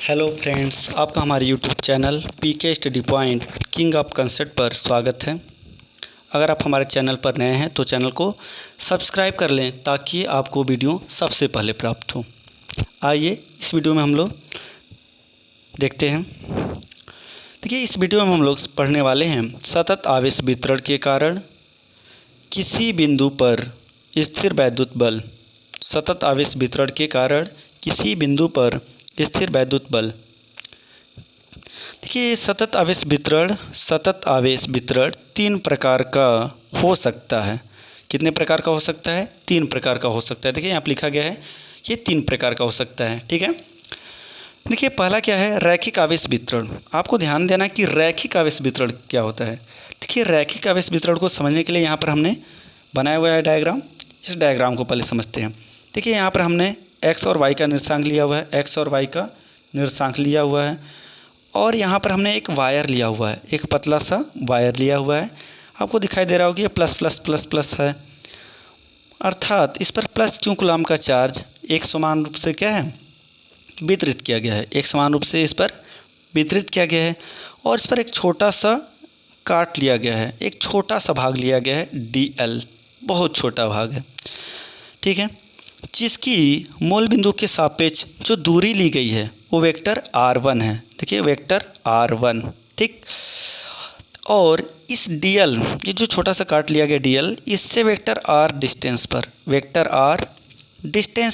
Hello friends, आपका हमारे YouTube channel PK study point king of concept पर स्वागत है। अगर आप हमारे चैनल पर नए हैं तो चैनल को सब्सक्राइब कर लें ताकि आपको वीडियो सबसे पहले प्राप्त हो। आइए इस वीडियो में हम लोग देखते हैं। देखिए, इस वीडियो में हम लोग पढ़ने वाले हैं सतत आवेश वितरण के कारण किसी बिंदु पर स्थिर वैद्युत बल। सतत आवेश वितरण के कारण किसी बिंदु पर स्थिर वैद्युत बल। देखिए, सतत आवेश वितरण 3 प्रकार का हो सकता है। कितने प्रकार का हो सकता है? 3 प्रकार का हो सकता है। देखिए, यहाँ पर लिखा गया है ये 3 प्रकार का हो सकता है। ठीक है, देखिए पहला क्या है? रैखिक आवेश वितरण। आपको ध्यान देना कि रैखिक आवेश वितरण क्या होता है। देखिए, रैखिक आवेश वितरण को समझने के लिए यहाँ पर हमने बनाया हुआ है डायग्राम। इस डायग्राम को पहले समझते हैं। देखिए, यहाँ पर हमने एक्स और वाई का निर्देशांक लिया हुआ है, एक्स और वाई का निर्देशांक लिया हुआ है, और यहाँ पर हमने एक वायर लिया हुआ है, एक पतला सा वायर लिया हुआ है। आपको दिखाई दे रहा होगा ये प्लस प्लस प्लस प्लस है, अर्थात इस पर प्लस क्यू कूलम का चार्ज एक समान रूप से क्या है? वितरित किया गया है। एक समान रूप से इस पर वितरित किया गया है, और इस पर एक छोटा सा काट लिया गया है, एक छोटा सा भाग लिया गया है dl, बहुत छोटा भाग है। ठीक है, जिसकी मूल बिंदु के सापेक्ष जो दूरी ली गई है वो वेक्टर r1 है। देखिए, वेक्टर r1। ठीक, और इस dl, ये जो छोटा सा काट लिया गया dl, इससे वेक्टर r डिस्टेंस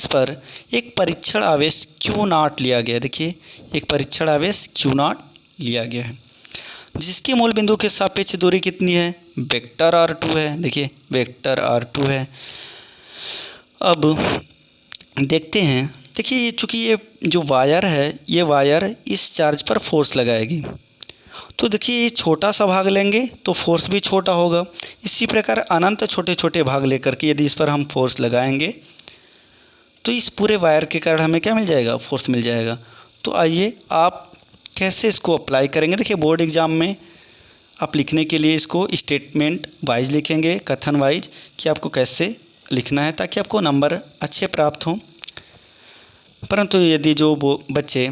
पर एक परीक्षण आवेश q0 लिया गया है। देखिए, एक परीक्षण आवेश q0 लिया गया है, जिसके मूल बिंदु के सापेक्ष दूरी कितनी है? वेक्टर r2 है। देखिए, वेक्टर r2 है। अब देखते हैं। देखिए, चूँकि ये जो वायर है, ये वायर इस चार्ज पर फोर्स लगाएगी, तो देखिए ये छोटा सा भाग लेंगे तो फोर्स भी छोटा होगा। इसी प्रकार अनंत छोटे छोटे भाग लेकर के यदि इस पर हम फोर्स लगाएंगे तो इस पूरे वायर के कारण हमें क्या मिल जाएगा? फोर्स मिल जाएगा। तो आइए आप कैसे इसको अप्लाई करेंगे। देखिए, बोर्ड एग्ज़ाम में आप लिखने के लिए इसको स्टेटमेंट वाइज लिखेंगे, कथन वाइज, कि आपको कैसे लिखना है ताकि आपको नंबर अच्छे प्राप्त हों। परंतु यदि जो वो बच्चे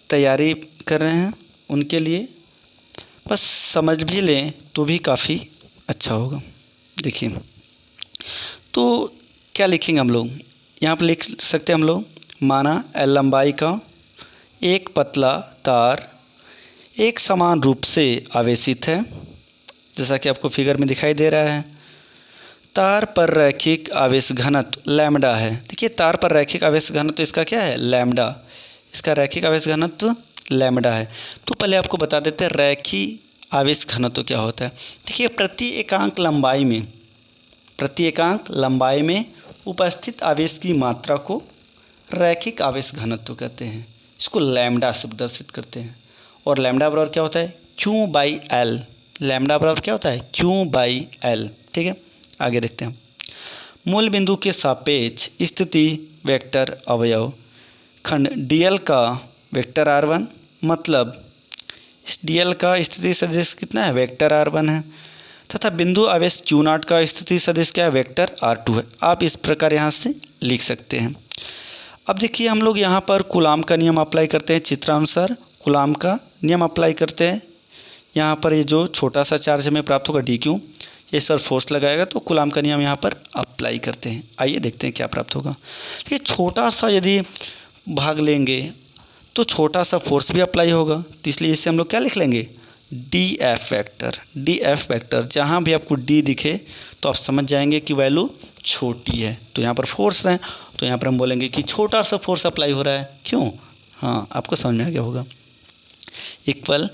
तैयारी कर रहे हैं उनके लिए बस समझ भी लें तो भी काफ़ी अच्छा होगा। देखिए, तो क्या लिखेंगे हम लोग? यहाँ पर लिख सकते हैं हम लोग, माना L लंबाई का एक पतला तार एक समान रूप से आवेशित है, जैसा कि आपको फिगर में दिखाई दे रहा है। तार पर रैखिक आवेश घनत्व लैम्डा है। देखिए, तार पर रैखिक आवेश घनत्व इसका क्या है? लैम्डा। इसका रैखिक आवेश घनत्व लैम्डा है। तो पहले आपको बता देते हैं रैखिक आवेश घनत्व क्या होता है। देखिए, प्रति एकांक लंबाई में उपस्थित आवेश की मात्रा को रैखिक आवेश घनत्व कहते हैं। इसको लैम्डा से प्रदर्शित करते हैं। और लैम्डा बराबर क्या होता है? Q/L। लैम्डा बराबर क्या होता है? Q/L। ठीक है, आगे देखते हैं। मूल बिंदु के सापेक्ष स्थिति वेक्टर अवयव खंड dl का वेक्टर r1, मतलब इस dl का स्थिति सदिश कितना है? वेक्टर r1 है, तथा बिंदु आवेश q0 का स्थिति सदिश क्या है? वेक्टर r2 है। आप इस प्रकार यहाँ से लिख सकते हैं। अब देखिए, हम लोग यहाँ पर कूलाम का नियम अप्लाई करते हैं। चित्रानुसार कूलाम का नियम अप्लाई करते हैं। यहाँ पर ये जो छोटा सा चार्ज हमें प्राप्त होगा dq, ये सर फोर्स लगाएगा तो कूलाम का नियम यहाँ पर अप्लाई करते हैं। आइए देखते हैं क्या प्राप्त होगा। ये छोटा सा यदि भाग लेंगे तो छोटा सा फोर्स भी अप्लाई होगा, तो इसलिए इससे हम लोग क्या लिख लेंगे? dF vector. जहाँ भी आपको d दिखे तो आप समझ जाएंगे कि वैल्यू छोटी है, तो यहाँ पर फोर्स है, तो यहाँ पर हम बोलेंगे कि छोटा सा फोर्स अप्लाई हो रहा है। क्यों? हाँ, आपको समझ में आ गया होगा। इक्वल,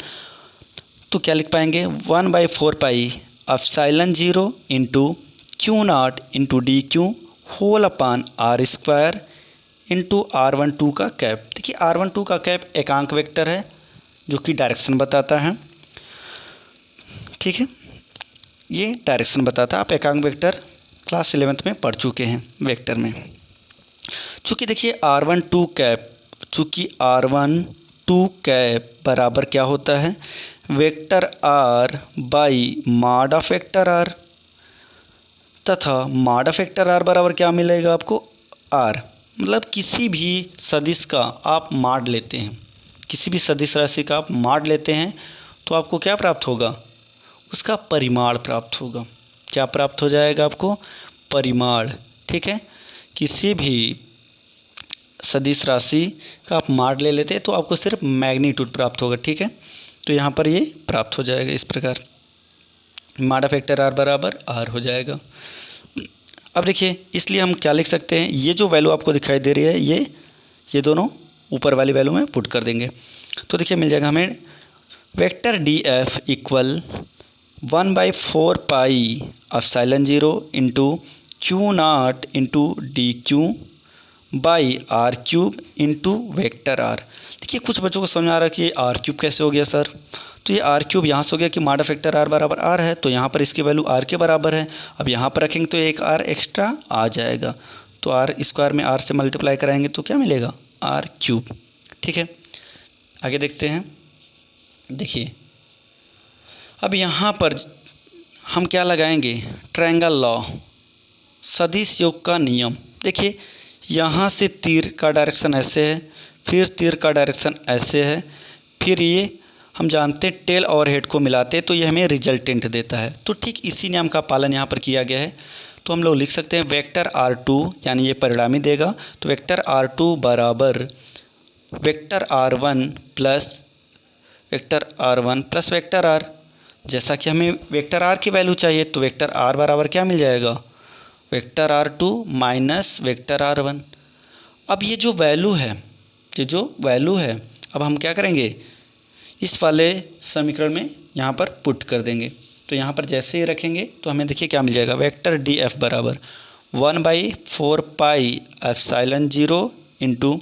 तो क्या लिख पाएंगे? 1/4 pi epsilon 0 into Q0 into DQ whole upon r² into r12 का कैप। देखिए, r12 का कैप एकांक वेक्टर है जो कि डायरेक्शन बताता है। ठीक है, ये डायरेक्शन बताता है। आप एकांक वेक्टर क्लास 11th में पढ़ चुके हैं वेक्टर में। चूँकि देखिए r12 कैप बराबर क्या होता है? Vector r by mod of vector r, तथा मॉड ऑफ वेक्टर r बराबर क्या मिलेगा आपको? r, मतलब किसी भी सदिश का आप मॉड लेते हैं, किसी भी सदिश राशि का आप मॉड लेते हैं तो आपको क्या प्राप्त होगा, उसका परिमाण प्राप्त होगा। क्या प्राप्त हो जाएगा आपको, परिमाण। ठीक है, किसी भी सदिश राशि का आप मॉड ले लेते हैं तो आपको सिर्फ मैग्नीट्यूड प्राप्त होगा। ठीक है, तो यहाँ पर ये प्राप्त हो जाएगा इस प्रकार, मॉड ऑफ वेक्टर आर बराबर आर हो जाएगा। अब देखिए, इसलिए हम क्या लिख सकते हैं, ये जो वैल्यू आपको दिखाई दे रही है ये दोनों ऊपर वाली वैल्यू में पुट कर देंगे तो देखिए मिल जाएगा हमें vector D F equal 1/4 pi epsilon 0 into Q not into D Q by R cube into vector R. देखिए कुछ बच्चों को समझ में आ रहा है कि ये आर क्यूब कैसे हो गया सर, तो ये आर क्यूब यहाँ से हो गया कि मॉड ऑफ वेक्टर आर बराबर आर है, तो यहाँ पर इसकी वैल्यू आर के बराबर है। अब यहाँ पर रखेंगे तो एक आर एक्स्ट्रा आ जाएगा, तो आर स्क्वायर में आर से मल्टीप्लाई कराएंगे तो क्या मिलेगा, आर क्यूब। ठीक है, आगे देखते हैं। देखिए अब यहाँ पर हम क्या लगाएंगे, ट्रायंगल लॉ, सदिश योग का नियम। देखिए यहाँ से तीर का डायरेक्शन ऐसे है, फिर तीर का डायरेक्शन ऐसे है, फिर ये हम जानते हैं टेल और हेड को मिलाते तो ये हमें रिजल्टेंट देता है। तो ठीक इसी नियम का पालन यहाँ पर किया गया है। तो हम लोग लिख सकते हैं वेक्टर R2 यानी ये परिणामी देगा, तो वेक्टर R2 बराबर vector R1 plus vector R। जैसा कि हमें वेक्टर R की वैल्यू चाहिए तो वेक्टर R बराबर क्या मिल जाएगा, vector R2 minus vector R1। अब ये जो वैल्यू है अब हम क्या करेंगे, इस वाले समीकरण में यहाँ पर पुट कर देंगे। तो यहाँ पर जैसे ही रखेंगे तो हमें देखिए क्या मिल जाएगा, वेक्टर डी एफ बराबर 1/4 pi epsilon 0 into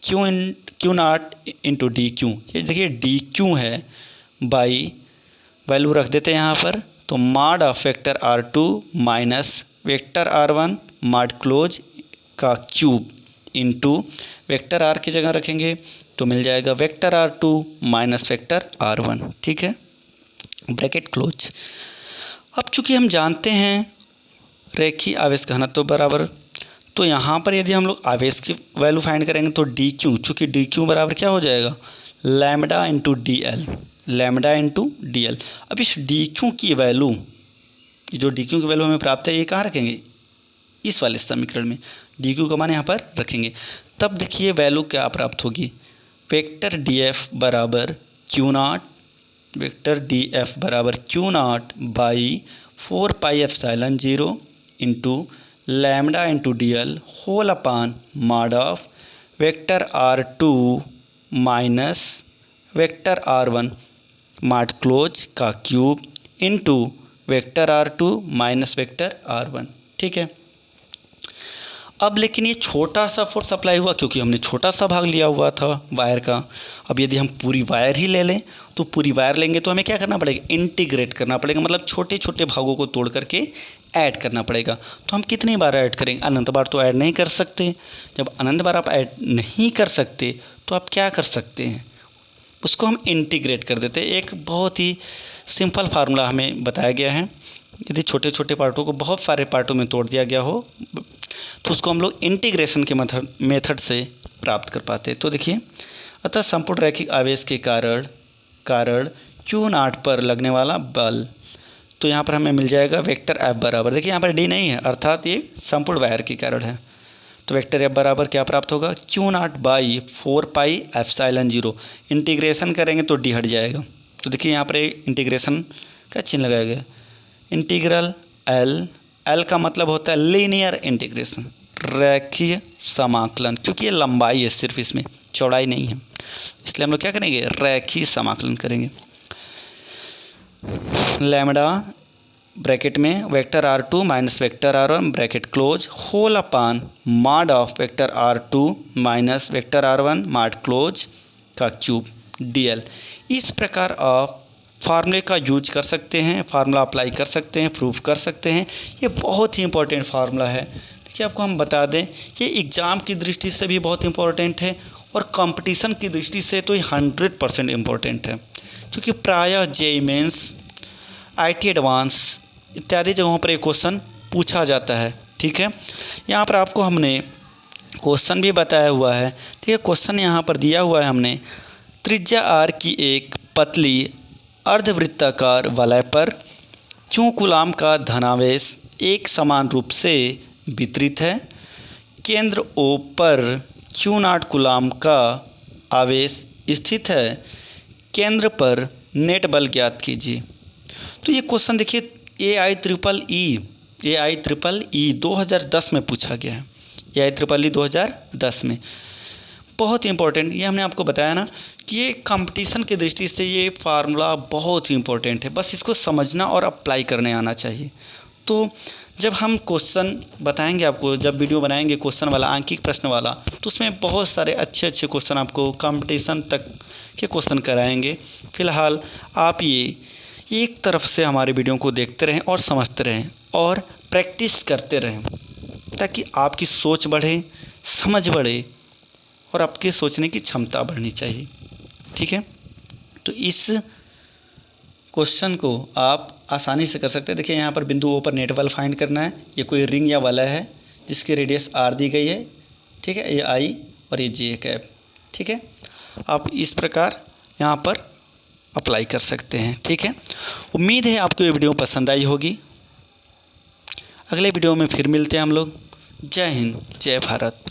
Q not into D Q. ये देखिए डी क्यू है, बाई वैल्यू रख देते हैं यहाँ पर, तो mod of vector R2 minus vector R1 mod close का क्यूब इंटू वेक्टर R की जगह रखेंगे तो मिल जाएगा vector R2 minus vector R1। ठीक है, ब्रैकेट क्लोज। अब चूंकि हम जानते हैं रेखीय आवेश घनत्व बराबर, तो यहाँ पर यदि हम लोग आवेश की वैल्यू फाइंड करेंगे तो डी क्यू, चूँकि डी क्यू बराबर क्या हो जाएगा, लैम्डा इंटू डी एल। अब इस डी क्यू की वैल्यू, जो डी क्यू की वैल्यू हमें प्राप्त है, ये कहाँ रखेंगे, इस वाले समीकरण में डी क्यू का मान यहाँ पर रखेंगे। तब देखिए वैल्यू क्या प्राप्त होगी, वेक्टर डी एफ बराबर q naught by 4 pi epsilon 0 into lambda into D L whole upon mod of vector R2 minus vector R1 mod close का cube into vector R2 minus vector R1। ठीक है, अब लेकिन ये छोटा सा force apply हुआ क्योंकि हमने छोटा सा भाग लिया हुआ था वायर का। अब यदि हम पूरी वायर ही ले लें तो पूरी वायर लेंगे तो हमें क्या करना पड़ेगा, इंटीग्रेट करना पड़ेगा, मतलब छोटे छोटे भागों को तोड़ करके ऐड करना पड़ेगा। तो हम कितनी बार ऐड करेंगे, अनंत बार तो ऐड नहीं कर सकते। जब अनंत बार आप ऐड नहीं कर सकते तो आप क्या कर सकते हैं, उसको हम इंटीग्रेट कर देते हैं। एक बहुत ही सिंपल फार्मूला हमें बताया गया है, यदि छोटे छोटे पार्टों को बहुत सारे पार्टों में तोड़ दिया गया हो तो उसको हम लोग इंटीग्रेशन के मेथड से प्राप्त कर पाते हैं। तो देखिए, अतः संपूर्ण रैखिक आवेश के कारण क्यू नॉट पर लगने वाला बल, तो यहाँ पर हमें मिल जाएगा वेक्टर एफ बराबर, देखिए यहाँ पर डी नहीं है अर्थात ये संपूर्ण वायर के कारण है, तो वेक्टर एफ बराबर क्या प्राप्त होगा, Q naught by 4 pi epsilon 0। Integration करेंगे तो डी हट जाएगा, तो देखिए यहाँ पर इंटीग्रेशन का चिन्ह लगाया गया, इंटीग्रल एल का मतलब होता है लीनियर इंटीग्रेशन, रेखीय समाकलन, क्योंकि ये लंबाई है सिर्फ, इसमें चौड़ाई नहीं है, इसलिए हम लोग क्या करेंगे, रेखीय समाकलन करेंगे। लैम्डा ब्रैकेट में vector R2 minus vector R1 bracket close whole upon mod of vector R2 minus vector R1 mod close का क्यूब DL। इस प्रकार आप फार्मूले का यूज कर सकते हैं, फार्मूला अप्लाई कर सकते हैं, प्रूफ कर सकते हैं। ये बहुत ही इंपॉर्टेंट फार्मूला है। देखिए आपको हम बता दें, ये एग्ज़ाम की दृष्टि से भी बहुत इंपॉर्टेंट है और कंपटीशन की दृष्टि से तो ये 100% इम्पॉर्टेंट है, क्योंकि प्रायः JEE मेंस, IT एडवांस इत्यादि जगहों पर ये क्वेश्चन पूछा जाता है। ठीक है, यहाँ पर आपको हमने क्वेश्चन भी बताया हुआ है। ठीक है, क्वेश्चन यहाँ पर दिया हुआ है हमने, त्रिज्या r की एक पतली अर्धवृत्ताकार वलय पर क्यों कूलाम का धनावेश एक समान रूप से वितरित है। केंद्र O पर क्यू नॉट कूलाम का आवेश स्थित है। केंद्र पर नेट बल ज्ञात कीजिए। तो ये क्वेश्चन देखिए AIEEE 2010 में पूछा गया है। AIEEE 2010 में बहुत ही इंपॉर्टेंट, ये हमने आपको बताया ना कि ये कंपटीशन की दृष्टि से ये फार्मूला बहुत ही इंपॉर्टेंट है, बस इसको समझना और अप्लाई करने आना चाहिए। तो जब हम क्वेश्चन बताएंगे आपको, जब वीडियो बनाएंगे क्वेश्चन वाला, आंकिक प्रश्न वाला, तो उसमें बहुत सारे अच्छे अच्छे क्वेश्चन आपको कंपटीशन तक के क्वेश्चन कराएंगे। फिलहाल आप ये एक तरफ से हमारे वीडियो को देखते रहें और समझते रहें और प्रैक्टिस करते रहें, ताकि आपकी सोच बढ़े, समझ बढ़े और आपके सोचने की क्षमता बढ़नी चाहिए। ठीक है, तो इस क्वेश्चन को आप आसानी से कर सकते हैं। देखिए यहाँ पर बिंदु O पर नेट बल फाइंड करना है। ये कोई रिंग या वलय है जिसकी रेडियस r दी गई है। ठीक है, ये I और ये J कैप। ठीक है, आप इस प्रकार यहाँ पर अप्लाई कर सकते हैं। ठीक है, उम्मीद है आपको ये वीडियो पसंद आई होगी। अगले वीडियो में फिर मिलते हैं हम लोग। जय हिंद, जय भारत।